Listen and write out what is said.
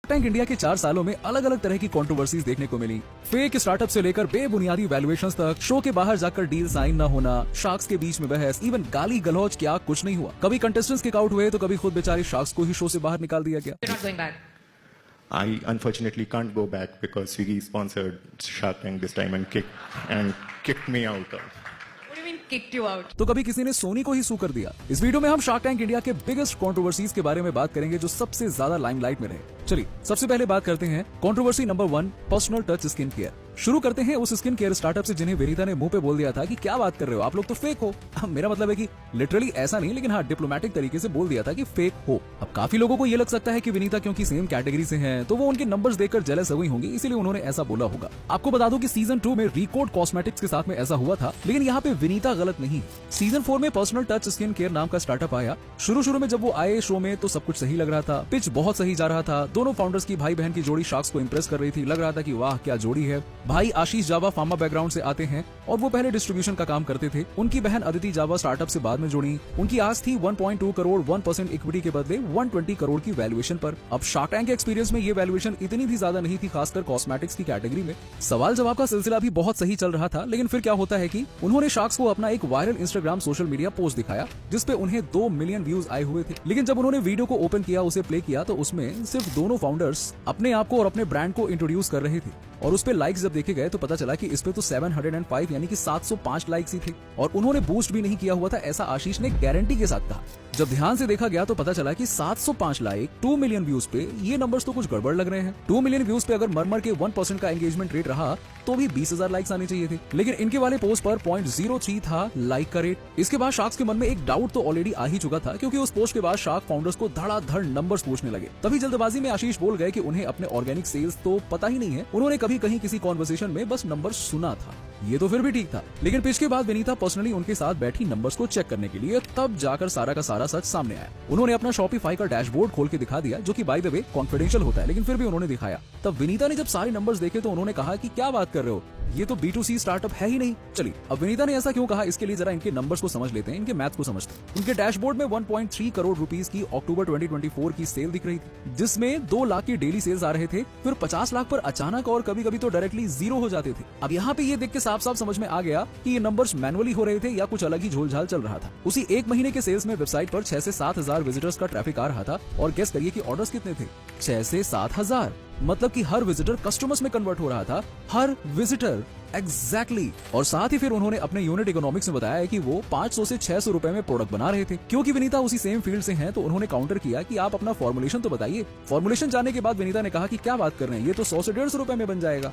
Tank India के 4 सालों में अलग अलग तरह की कंट्रोवर्सीज देखने को मिली। फेक स्टार्टअप से लेकर बेबुनियादी वैल्यूएशंस तक, शो के बाहर जाकर डील साइन न होना, शार्क्स के बीच में बहस, इवन गाली गलौज, क्या कुछ नहीं हुआ। कभी कंटेस्टेंट्स किक आउट हुए तो कभी खुद बेचारे शार्क्स को ही शो से बाहर निकाल दिया गया। You're not going back. I unfortunately can't go back because Swiggy sponsored Shark Tank this time and kicked me out of. What do you mean kicked you out? तो कभी किसी ने सोनी को ही सू कर दिया। इस वीडियो में हम शार्क टैंक इंडिया के बिगेस्ट कंट्रोवर्सीज के बारे में बात करेंगे जो सबसे ज्यादा लाइमलाइट में रहे। चलिए सबसे पहले बात करते हैं controversy number 1, personal touch skin care. शुरू करते हैं उस स्किन केयर स्टार्टअप से जिन्हें विनीता ने मुंह पे बोल दिया था कि क्या बात कर रहे हो, आप लोग तो फेक हो। मेरा मतलब है कि लिटरली ऐसा नहीं, लेकिन हाँ डिप्लोमेटिक तरीके से बोल दिया था कि फेक हो। अब काफी लोगों को ये लग सकता है कि विनीता क्योंकि सेम कैटेगरी से हैं तो वो उनके नंबर्स देखकर जेलस हुई होंगी, इसीलिए उन्होंने ऐसा बोला होगा। आपको बता दूं कि सीजन 2 में रिकॉर्ड कॉस्मेटिक्स के साथ में ऐसा हुआ था, लेकिन यहाँ पे विनीता गलत नहीं। सीजन 4 में पर्सनल टच स्किन केयर नाम का स्टार्टअप आया। शुरू में जब वो आए शो में तो सब कुछ सही लग रहा था, पिच बहुत सही जा रहा था, दोनों फाउंडर्स की भाई बहन की जोड़ी शार्क्स को इंप्रेस कर रही थी, लग रहा था कि वाह क्या जोड़ी है। भाई आशीष जावा फार्मा बैकग्राउंड से आते हैं और वो पहले डिस्ट्रीब्यूशन का काम करते थे। उनकी बहन अदिति जावा स्टार्टअप से बाद में जुड़ी। उनकी आस थी 1.2 करोड़ 1% इक्विटी के बदले 120 करोड़ की वैल्यूएशन पर। अब शार्क टैंक के एक्सपीरियंस में ये वैल्यूएशन इतनी भी ज्यादा नहीं थी, खासकर कॉस्मेटिक्स की कैटेगरी में। सवाल जवाब का सिलसिला भी बहुत सही चल रहा था, लेकिन फिर क्या होता है कि उन्होंने शार्क्स को अपना एक viral Instagram social media post दिखाया जिसपे उन्हें 2 मिलियन व्यूज आए हुए थे। लेकिन जब उन्होंने वीडियो को ओपन किया, उसे प्ले किया तो उसमें सिर्फ दोनों फाउंडर्स अपने आप को और अपने ब्रांड को इंट्रोड्यूस कर रहे थे और उस पे लाइक्स जब देखे गए तो पता चला कि इस पे तो 705 यानी कि 705 लाइक्स ही थे और उन्होंने बूस्ट भी नहीं किया हुआ था, ऐसा आशीष ने गारंटी के साथ कहा। जब ध्यान से देखा गया तो पता चला कि 705 लाइक 2 मिलियन व्यूज पे, ये नंबर्स तो कुछ गड़बड़ लग रहे हैं। 2 मिलियन व्यूज पे अगर मरमर के 1% का एंगेजमेंट रेट रहा तो भी 20,000 लाइक्स आने चाहिए थे, लेकिन इनके वाले पोस्ट पर 0.03 था लाइक का रेट। इसके बाद शार्क्स के मन में एक डाउट तो ऑलरेडी आ ही चुका था, क्योंकि उस पोस्ट के बाद शार्क फाउंडर्स को धड़ाधड़ नंबर्स पूछने लगे। तभी जल्दबाजी में आशीष बोल गए कि उन्हें अपने ऑर्गेनिक सेल्स तो पता ही नहीं है, उन्होंने कभी कहीं किसी कॉन्वर्सेशन में बस नंबर सुना था। ये तो फिर भी ठीक था, लेकिन पिच के बाद विनीता पर्सनली उनके साथ बैठी नंबर्स को चेक करने के लिए, तब जाकर सारा का सारा सच सामने आया। उन्होंने अपना शॉपिफाई का डैशबोर्ड खोल के दिखा दिया, जो कि बाय द वे कॉन्फिडेंशियल होता है, लेकिन फिर भी उन्होंने दिखाया। तब विनीता ने जब सारे नंबर्स देखे तो उन्होंने कहा कि क्या बात कर रहे हो, ये तो B2C स्टार्टअप है ही नहीं। चलिए अब विनीता ने ऐसा क्यों कहा, इसके लिए जरा इनके नंबर्स को समझ लेते हैं, इनके मैथ्स को समझते हैं। उनके डैशबोर्ड में 1.3 करोड़ रुपीस की अक्टूबर 2024 की सेल दिख रही थी, जिसमें 2 लाख की डेली सेल्स आ रहे थे, फिर 50 लाख पर अचानक और कभी कभी तो डायरेक्टली 0 हो जाते थे। अब यहाँ पे ये देख के साफ साफ समझ में आ गया कि ये नंबर्स मैनुअली हो रहे थे या कुछ अलग ही झोलझाल चल रहा था। उसी एक महीने के सेल्स में वेबसाइट पर 6 से 7 हजार विजिटर्स का ट्रैफिक आ रहा था, और गेस करिए कि ऑर्डर्स कितने थे, 6 से 7 हजार। मतलब कि हर विजिटर कस्टमर्स में कन्वर्ट हो रहा था, हर विजिटर एग्जैक्टली। और साथ ही फिर उन्होंने अपने यूनिट इकोनॉमिक्स में बताया कि वो 500 से 600 रुपए में प्रोडक्ट बना रहे थे। क्योंकि विनीता उसी सेम फील्ड से हैं, तो उन्होंने काउंटर किया कि आप अपना फॉर्मुलेशन तो बताइए। फॉर्मुलेशन जानने के बाद विनीता ने कहा कि क्या बात कर रहे हैं, ये तो 100 से 150 रुपए में बन जाएगा।